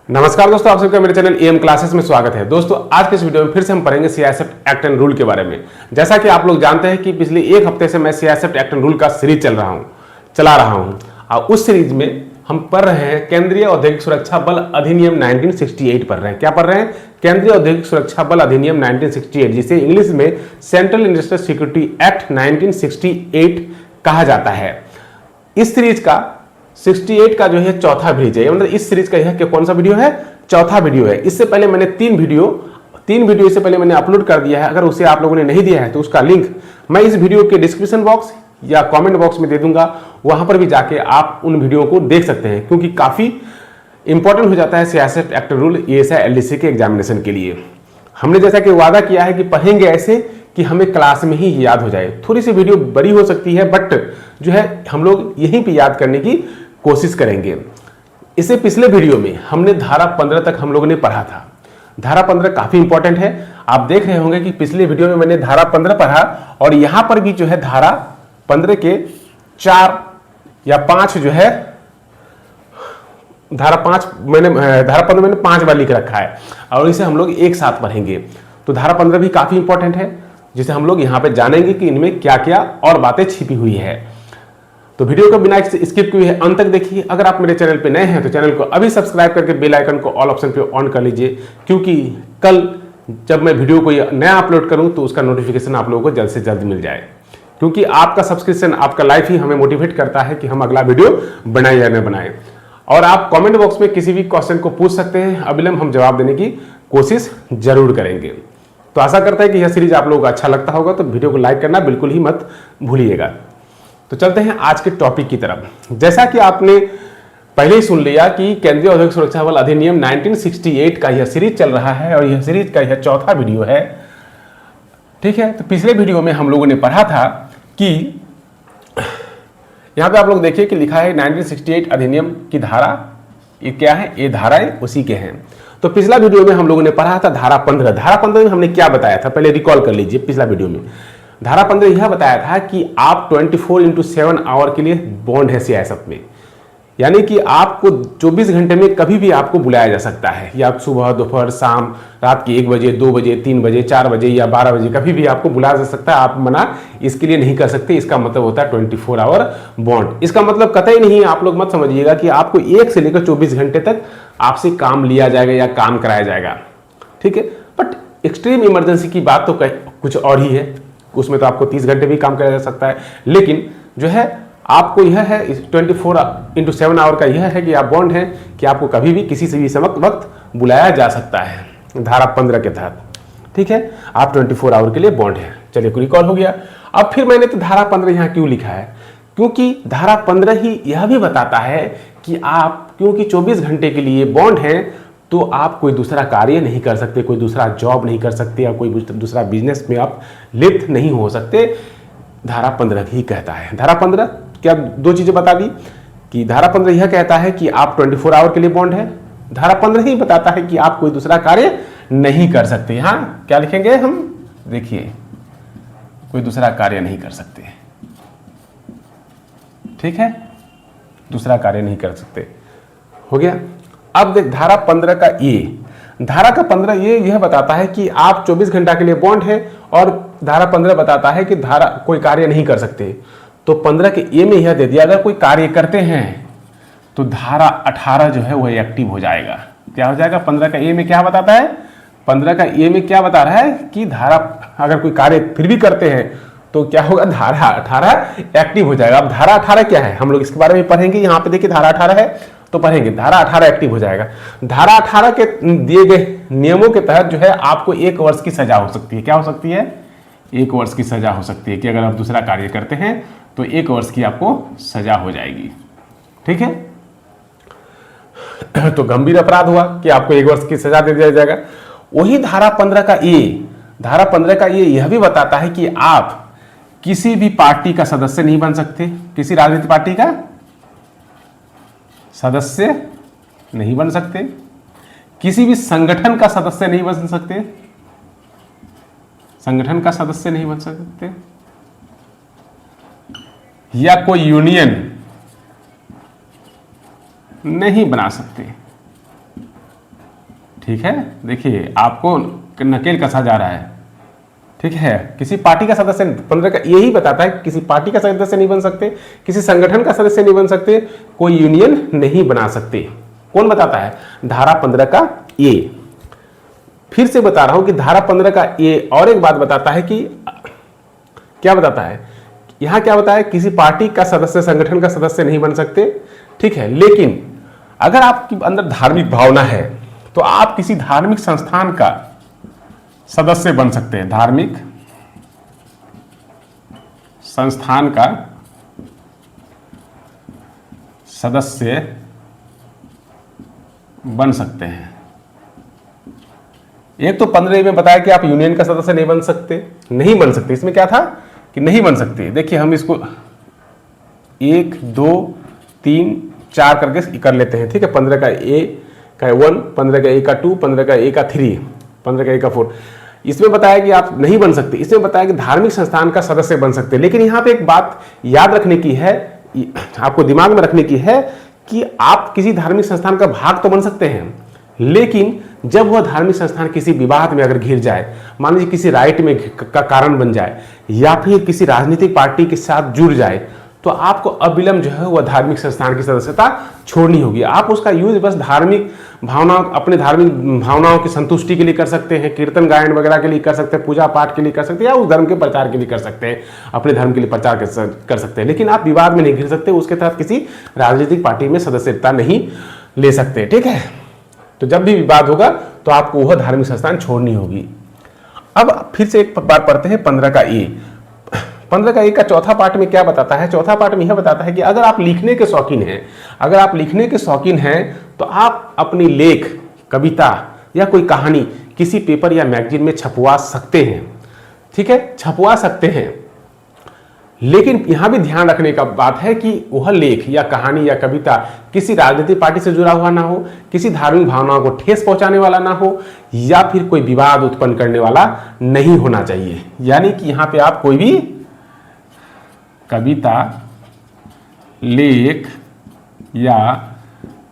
नमस्कार दोस्तों, आप सबका मेरे चैनल एम क्लासेस में स्वागत है। दोस्तों आज के इस वीडियो में फिर से हम पढ़ेंगे सीआईएसएफ एक्ट एंड रूल के बारे में। जैसा कि आप लोग जानते हैं कि पिछले एक हफ्ते से मैं सीआईएसएफ एक्ट एंड रूल का सीरीज चला रहा हूं और उस सीरीज में हम पढ़ रहे हैं केंद्रीय औद्योगिक सुरक्षा बल अधिनियम 1968 पढ़ रहे हैं। क्या पढ़ रहे हैं? केंद्रीय औद्योगिक सुरक्षा बल अधिनियम 1968, जिसे इंग्लिश में सेंट्रल इंडस्ट्रियल सिक्योरिटी एक्ट 1968 कहा जाता है। इस सीरीज का 68 का जो है चौथा वीडियो है, मतलब इस सीरीज का यह कौन सा वीडियो है? चौथा वीडियो है। इससे पहले मैंने तीन वीडियो इससे पहले मैंने अपलोड कर दिया है। अगर उसे आप लोगों ने नहीं दिया है तो उसका लिंक मैं इस वीडियो के डिस्क्रिप्शन बॉक्स या कमेंट बॉक्स में दे दूंगा, वहां पर भी जाके आप उन वीडियो को देख सकते हैं, क्योंकि काफी इंपॉर्टेंट हो जाता है CISF act rule ASI LDC के एग्जामिनेशन के लिए। हमने जैसा कि वादा किया है कि पढ़ेंगे ऐसे कि हमें क्लास में ही याद हो जाए। थोड़ी सी वीडियो बड़ी हो सकती है, बट जो है हम लोग यहीं पे याद करने की कोशिश करेंगे। इससे पिछले वीडियो में हमने धारा 15 तक हम लोगों ने पढ़ा था। धारा 15 काफी इंपॉर्टेंट है। आप देख रहे होंगे कि पिछले वीडियो में मैंने धारा 15 पढ़ा और यहां पर भी जो है धारा 15 के 4 या 5 जो है धारा 15 मैंने 5 बार लिख रखा है और इसे हम लोग एक साथ पढ़ेंगे। तो धारा 15 भी काफी इंपॉर्टेंट है, जिसे हम लोग यहां पे जानेंगे कि इनमें क्या क्या और बातें छिपी हुई है। तो वीडियो को बिना स्किप किए अंत तक देखिए। अगर आप मेरे चैनल पे नए हैं तो चैनल को अभी सब्सक्राइब करके बेल आइकन को ऑल ऑप्शन पे ऑन कर लीजिए, क्योंकि कल जब मैं वीडियो को नया अपलोड करूं तो उसका नोटिफिकेशन आप लोगों को जल्द से जल्द मिल जाए, क्योंकि आपका सब्सक्रिप्शन, आपका लाइक ही हमें मोटिवेट करता है कि हम अगला वीडियो बनाए या न बनाए। और आप कमेंट बॉक्स में किसी भी क्वेश्चन को पूछ सकते हैं, अविलंब हम जवाब देने की कोशिश जरूर करेंगे। तो आशा करता है कि यह सीरीज आप लोगों को अच्छा लगता होगा, तो वीडियो को लाइक करना बिल्कुल ही मत भूलिएगा। तो चलते हैं आज के टॉपिक की तरफ। जैसा कि आपने पहले ही सुन लिया कि केंद्रीय औद्योगिक सुरक्षा बल अधिनियम 1968 का यह सीरीज चल रहा है और यह सीरीज का यह चौथा वीडियो है। ठीक है, तो पिछले वीडियो में हम लोगों ने पढ़ा था कि यहां पे आप लोग देखिए कि लिखा है 1968 अधिनियम की धारा, ये क्या है? ये धाराएं उसी के हैं। तो पिछला वीडियो में हम लोगों ने पढ़ा था धारा 15। धारा 15 में हमने क्या बताया था, पहले रिकॉल कर लीजिए। पिछला वीडियो में धारा 15 यह बताया था कि आप 24x7 आवर के लिए बॉन्ड है सीआईएसएफ में, यानी कि आपको 24 घंटे में कभी भी आपको बुलाया जा सकता है, या सुबह, दोपहर, शाम, रात के 1 बजे, 2 बजे, 3 बजे, 4 बजे या 12 बजे कभी भी आपको बुलाया जा सकता है। आप मना इसके लिए नहीं कर सकते। इसका मतलब होता है 24 आवर बॉन्ड। इसका मतलब कतई नहीं, आप लोग मत समझिएगा कि आपको 1 से लेकर 24 घंटे तक आपसे काम लिया जाएगा या काम कराया जाएगा। ठीक है, बट एक्सट्रीम इमरजेंसी की बात तो कुछ और ही है, उसमें तो आपको 30 घंटे भी काम कराया जा सकता है। लेकिन जो है आपको यह है 24x7 आवर का यह है कि आप बॉन्ड है कि आपको कभी भी किसी से भी वक्त बुलाया जा सकता है धारा 15 के तहत। ठीक है, आप 24 आवर के लिए बॉन्ड है। चलिए, रिकॉल हो गया। अब फिर मैंने तो धारा 15 यहाँ क्यों लिखा है? क्योंकि धारा 15 ही यह भी बताता है कि आप क्योंकि 24 घंटे के लिए बॉन्ड है तो आप कोई दूसरा कार्य नहीं कर सकते, कोई दूसरा जॉब नहीं कर सकते, या कोई दूसरा बिजनेस में आप लिप्त नहीं हो सकते। धारा 15 ही कहता है। धारा 15 क्या 2 चीजें बता दी कि धारा 15 यह कहता है कि आप 24 आवर के लिए बॉन्ड है। धारा 15 ही बताता है कि आप कोई दूसरा कार्य नहीं कर सकते। यहां क्या लिखेंगे हम? देखिए, कोई दूसरा कार्य नहीं कर सकते। ठीक है, दूसरा कार्य नहीं कर सकते। हो गया। अब देख धारा 15 का धारा का 15 यह बताता है कि आप 24 घंटा के लिए बॉन्ड है, और धारा 15 बताता है कि धारा कोई कार्य नहीं कर सकते। तो 15 के ए में यह दे दिया अगर कोई कार्य करते हैं तो धारा 18 जो है वह एक्टिव हो जाएगा। क्या हो जाएगा? 15 का ए में क्या बताता है? 15 का ए में क्या बता रहा है कि धारा अगर कोई कार्य फिर भी करते हैं तो क्या होगा? धारा 18 एक्टिव हो जाएगा। अब धारा 18 क्या है हम लोग इसके बारे में पढ़ेंगे। यहाँ पे देखिए धारा 18 है तो पढ़ेंगे। धारा 18 एक्टिव हो जाएगा। धारा 18 के दिए गए नियमों के तहत जो है आपको 1 वर्ष की सजा हो सकती है। क्या हो सकती है? 1 वर्ष की सजा हो सकती है कि अगर आप दूसरा कार्य करते हैं तो 1 वर्ष की आपको सजा हो जाएगी। ठीक है, तो गंभीर अपराध हुआ कि आपको 1 वर्ष की सजा दे दिया जाएगा। वही धारा 15 का धारा 15 का यह भी बताता है कि आप किसी भी पार्टी का सदस्य नहीं बन सकते, किसी राजनीतिक पार्टी का सदस्य नहीं बन सकते, किसी भी संगठन का सदस्य नहीं बन सकते, संगठन का सदस्य नहीं बन सकते, या कोई यूनियन नहीं बना सकते। ठीक है, देखिए आपको नकेल कसा जा रहा है, ठीक है। किसी पार्टी का सदस्य 15 का यही बताता है कि किसी पार्टी का सदस्य नहीं बन सकते, किसी संगठन का सदस्य नहीं बन सकते, कोई यूनियन नहीं बना सकते। कौन बताता है? धारा 15 का ए। फिर से बता रहा हूं कि धारा 15 का ए और एक बात बताता है कि क्या बताता है, यहां क्या बताया, किसी पार्टी का सदस्य संगठन का सदस्य नहीं बन सकते, ठीक है। लेकिन अगर आपके अंदर धार्मिक भावना है तो आप किसी धार्मिक संस्थान का सदस्य बन सकते हैं, धार्मिक संस्थान का सदस्य बन सकते हैं। एक तो 15 में बताया कि आप यूनियन का सदस्य नहीं बन सकते, नहीं बन सकते। इसमें क्या था कि नहीं बन सकते। देखिए हम इसको 1 2 3 4 करके कर लेते हैं, ठीक है। 15 का ए का 1, 15 का ए का 2, 15 का ए का 3, 15 का ए का 4। इसमें बताया कि आप नहीं बन सकते, इसमें बताया कि धार्मिक संस्थान का सदस्य बन सकते। लेकिन यहां पे एक बात याद रखने की है, आपको दिमाग में रखने की है कि आप किसी धार्मिक संस्थान का भाग तो बन सकते हैं, लेकिन जब वह धार्मिक संस्थान किसी विवाद में अगर घिर जाए, मान लीजिए किसी राइट में का कारण बन जाए या फिर किसी राजनीतिक पार्टी के साथ जुड़ जाए, तो आपको अविलंब जो है वह धार्मिक संस्थान की सदस्यता छोड़नी होगी। आप उसका यूज बस धार्मिक भावनाओं, अपने धार्मिक भावनाओं की संतुष्टि के लिए कर सकते हैं, कीर्तन गायन वगैरह के लिए कर सकते हैं, पूजा पाठ के लिए कर सकते हैं, या उस धर्म के प्रचार के लिए कर सकते हैं, अपने धर्म के लिए प्रचार कर सकते हैं। लेकिन आप विवाद में नहीं घिर सकते, उसके तहत किसी राजनीतिक पार्टी में सदस्यता नहीं ले सकते, ठीक है। तो जब भी विवाद होगा तो आपको वह धार्मिक संस्थान छोड़नी होगी। अब फिर से एक बार पढ़ते हैं 15 का ए। 15 का ए का चौथा पार्ट में क्या बताता है? चौथा पार्ट में यह बताता है कि अगर आप लिखने के शौकीन हैं, अगर आप लिखने के शौकीन हैं तो आप अपनी लेख, कविता या कोई कहानी किसी पेपर या मैगजीन में छपवा सकते हैं, ठीक है, छपवा सकते हैं। लेकिन यहां भी ध्यान रखने का बात है कि वह लेख या कहानी या कविता किसी राजनीतिक पार्टी से जुड़ा हुआ ना हो, किसी धार्मिक भावनाओं को ठेस पहुंचाने वाला ना हो, या फिर कोई विवाद उत्पन्न करने वाला नहीं होना चाहिए। यानी कि यहां पे आप कोई भी कविता, लेख या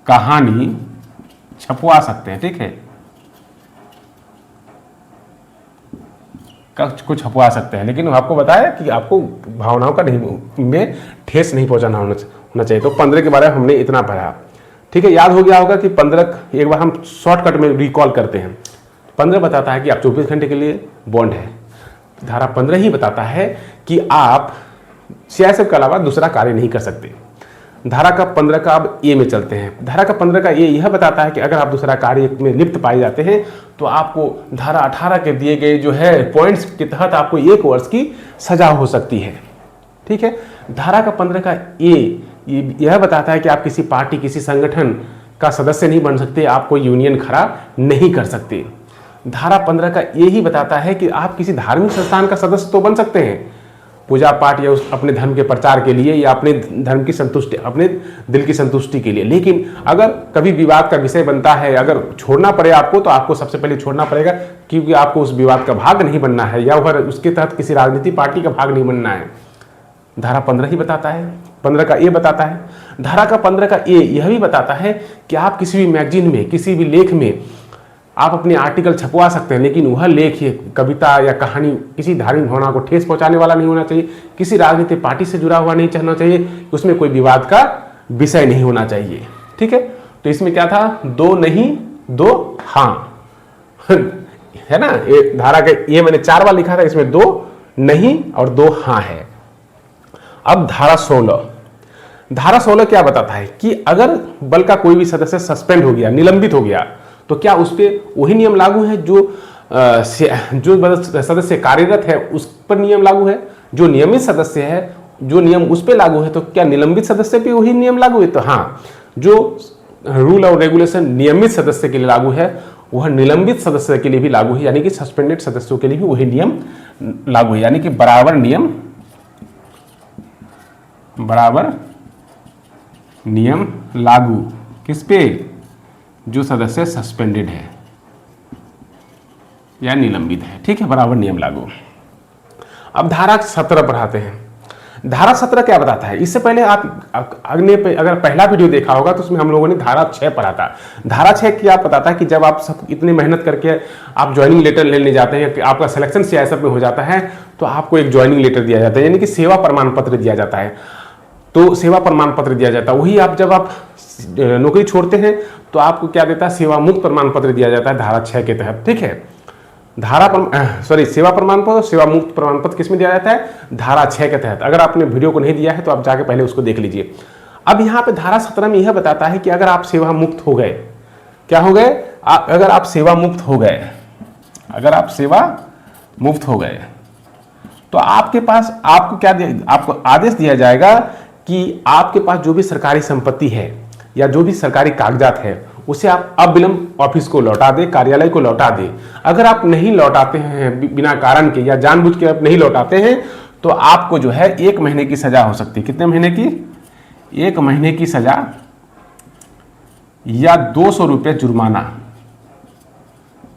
कहानी छपवा सकते हैं, ठीक है, कुछ छपवा सकते हैं। लेकिन आपको बताया कि आपको भावनाओं का नहीं में ठेस नहीं पहुंचाना होना चाहिए। तो 15 के बारे में हमने इतना पढ़ा, ठीक है। याद हो गया होगा कि 15 एक बार हम शॉर्टकट में रिकॉल करते हैं। 15 बताता है कि आप 24 घंटे के लिए बॉन्ड है। धारा 15 ही बताता है कि आप सियासत के अलावा दूसरा कार्य नहीं कर सकते। धारा का 15 का अब ए में चलते हैं। धारा का 15 का ए यह बताता है कि अगर आप दूसरा कार्य में लिप्त पाए जाते हैं तो आपको धारा 18 के दिए गए जो है पॉइंट्स के तहत आपको 1 वर्ष की सजा हो सकती है, ठीक है। धारा का 15 का ए यह बताता है कि आप किसी पार्टी, किसी संगठन का सदस्य नहीं बन सकते, आप कोई यूनियन खड़ा नहीं कर सकते। धारा 15 का ए ही बताता है कि आप किसी धार्मिक संस्थान का सदस्य तो बन सकते हैं, पूजा पाठ या उस अपने धर्म के प्रचार के लिए या अपने धर्म की संतुष्टि, अपने दिल की संतुष्टि के लिए। लेकिन अगर कभी विवाद का विषय बनता है, अगर छोड़ना पड़े आपको, तो आपको सबसे पहले छोड़ना पड़ेगा, क्योंकि आपको उस विवाद का भाग नहीं बनना है या उसके तहत किसी राजनीतिक पार्टी का भाग नहीं बनना है। धारा 15 ही बताता है, 15 का ए बताता है। धारा का 15 का ए यह भी बताता है कि आप किसी भी मैगजीन में, किसी भी लेख में आप अपने आर्टिकल छपवा सकते हैं, लेकिन वह लेख, कविता या कहानी किसी धार्मिक भावना को ठेस पहुंचाने वाला नहीं होना चाहिए, किसी राजनीतिक पार्टी से जुड़ा हुआ नहीं होना चाहिए, उसमें कोई विवाद का विषय नहीं होना चाहिए, ठीक है। तो इसमें क्या था? 2 नहीं 2 हाँ है ना। धारा का ये मैंने 4 बार लिखा था, इसमें 2 नहीं और 2 हाँ है। अब धारा 16, धारा 16 क्या बताता है कि अगर बल का कोई भी सदस्य सस्पेंड हो गया, निलंबित हो गया, तो क्या उस पर वही नियम लागू है जो सदस्य कार्यरत है उस पर नियम लागू है? जो नियमित सदस्य है, जो नियम उस पर लागू है, तो क्या निलंबित सदस्य पे वही नियम लागू है? तो हाँ, जो रूल और रेगुलेशन नियमित सदस्य के लिए लागू है वह निलंबित सदस्य के लिए भी लागू है, यानी कि सस्पेंडेड सदस्यों के लिए भी वही नियम लागू है। यानी कि बराबर नियम लागू किस पे? जो सदस्य सस्पेंडेड है या निलंबित है, ठीक है, बराबर नियम लागू। अब धारा 17 पढ़ाते हैं। धारा 17 क्या बताता है? इससे पहले आप अगले पे अगर पहला वीडियो देखा होगा तो उसमें हम लोगों ने धारा 6 पढ़ा था। धारा 6 क्या बताता है कि जब आप सब इतनी मेहनत करके आप ज्वाइनिंग लेटर लेने जाते हैं कि आपका सिलेक्शन सीआईएसएफ में हो जाता है तो आपको एक ज्वाइनिंग लेटर दिया जाता है, यानी कि सेवा प्रमाण पत्र दिया जाता है। तो सेवा प्रमाण पत्र दिया जाता है, वही आप जब आप नौकरी छोड़ते हैं तो आपको क्या देता है? सेवा मुक्त प्रमाण पत्र दिया जाता है धारा 6 के तहत। ठीक है, सेवा प्रमाण पत्र, सेवा मुक्त प्रमाण पत्र किसमें दिया जाता है? धारा 6 के तहत। अगर आपने वीडियो को नहीं दिया है तो आप जाके पहले उसको देख लीजिए। अब यहाँ पे धारा 17 में यह बताता है कि अगर आप सेवा मुक्त हो गए, क्या हो गए? अगर आप सेवा मुक्त हो गए, अगर आप सेवा मुक्त हो गए तो आपके पास आपको क्या आपको आदेश दिया जाएगा कि आपके पास जो भी सरकारी संपत्ति है या जो भी सरकारी कागजात है उसे आप अविलंब ऑफिस को लौटा दे, कार्यालय को लौटा दे। अगर आप नहीं लौटाते हैं बिना कारण के या जानबूझ के आप नहीं लौटाते हैं तो आपको जो है 1 महीने की सजा हो सकती है। कितने महीने की? 1 महीने की सजा या 200 रुपये जुर्माना।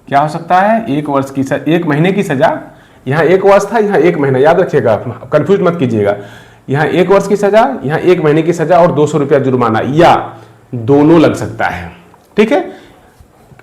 क्या हो सकता है? 1 वर्ष की 1 महीने की सजा, यहाँ 1 वर्ष था, यहाँ 1 महीना, याद रखिएगा, कंफ्यूज मत कीजिएगा। यहाँ 1 वर्ष की सजा, यहाँ 1 महीने की सजा और 200 रुपया जुर्माना, या दोनों लग सकता है। ठीक है,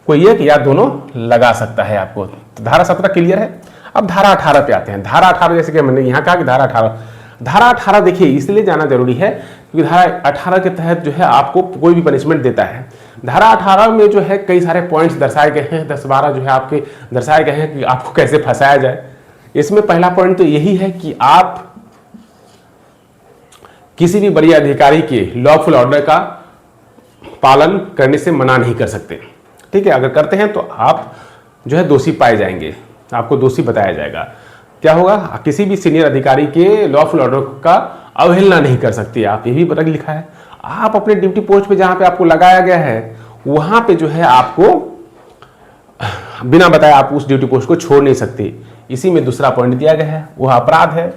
कोई एक या दोनों लगा सकता है आपको। तो धारा 17 क्लियर है। अब धारा 18 पे आते हैं। धारा 18 जैसे कि मैंने यहाँ कहा कि धारा 18 देखिए इसलिए जाना जरूरी है क्योंकि धारा 18 के तहत जो है आपको कोई भी पनिशमेंट देता है। धारा 18 में जो है कई सारे पॉइंट्स दर्शाए गए हैं, 10-12 जो है आपके दर्शाए गए हैं कि आपको कैसे फंसाया जाए। इसमें पहला पॉइंट तो यही है कि आप किसी भी बड़े अधिकारी के लॉफुल ऑर्डर का पालन करने से मना नहीं कर सकते। ठीक है, अगर करते हैं तो आप जो है दोषी पाए जाएंगे, आपको दोषी बताया जाएगा। क्या होगा? किसी भी सीनियर अधिकारी के लॉफुल ऑर्डर का अवहेलना नहीं कर सकते आप, ये भी बता लिखा है। आप अपने ड्यूटी पोस्ट पे जहां पे आपको लगाया गया है वहां पे जो है आपको बिना बताए आप उस ड्यूटी पोस्ट को छोड़ नहीं सकते। इसी में दूसरा पॉइंट दिया गया है, वह अपराध है।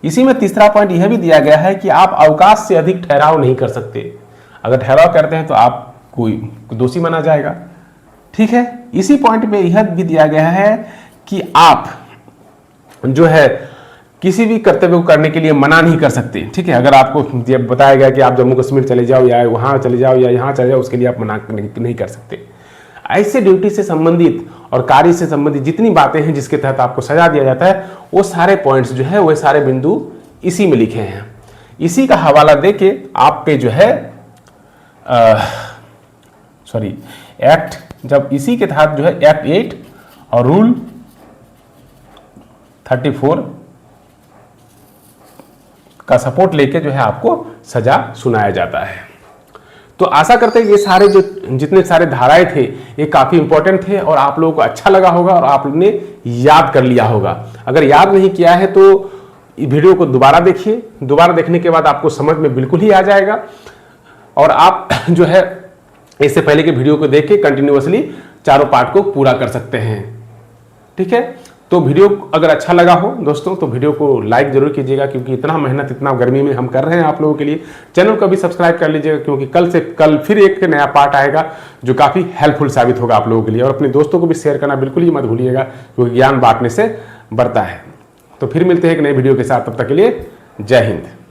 इसी में तीसरा पॉइंट यह भी दिया गया है कि आप अवकाश से अधिक ठहराव नहीं कर सकते। अगर ठहराव करते हैं तो आप कोई दोषी माना जाएगा। ठीक है, इसी पॉइंट में यह भी दिया गया है कि आप जो है किसी भी कर्तव्य को करने के लिए मना नहीं कर सकते। ठीक है, अगर आपको बताया गया कि आप जम्मू कश्मीर चले जाओ या वहां चले जाओ या यहाँ चले जाओ, उसके लिए आप मना नहीं कर सकते। ऐसे ड्यूटी से संबंधित और कार्य से संबंधित जितनी बातें हैं जिसके तहत आपको सजा दिया जाता है वो सारे पॉइंट्स जो है वो सारे बिंदु इसी में लिखे हैं। इसी का हवाला देके आप पे जो है एक्ट, जब इसी के तहत जो है एक्ट 8 और रूल 34 का सपोर्ट लेके जो है आपको सजा सुनाया जाता है। तो आशा करते हैं ये सारे जो जितने सारे धाराएं थे ये काफी इंपॉर्टेंट थे और आप लोगों को अच्छा लगा होगा और आप लोगों ने याद कर लिया होगा। अगर याद नहीं किया है तो वीडियो को दोबारा देखिए, दोबारा देखने के बाद आपको समझ में बिल्कुल ही आ जाएगा और आप जो है इससे पहले के वीडियो को देख के कंटिन्यूअसली चारों पार्ट को पूरा कर सकते हैं। ठीक है, तो वीडियो अगर अच्छा लगा हो दोस्तों तो वीडियो को लाइक जरूर कीजिएगा क्योंकि इतना मेहनत इतना गर्मी में हम कर रहे हैं आप लोगों के लिए। चैनल को भी सब्सक्राइब कर लीजिएगा क्योंकि कल फिर एक नया पार्ट आएगा जो काफ़ी हेल्पफुल साबित होगा आप लोगों के लिए। और अपने दोस्तों को भी शेयर करना बिल्कुल ही मत भूलिएगा क्योंकि ज्ञान बांटने से बढ़ता है। तो फिर मिलते हैं एक नए वीडियो के साथ, तब तक के लिए जय हिंद।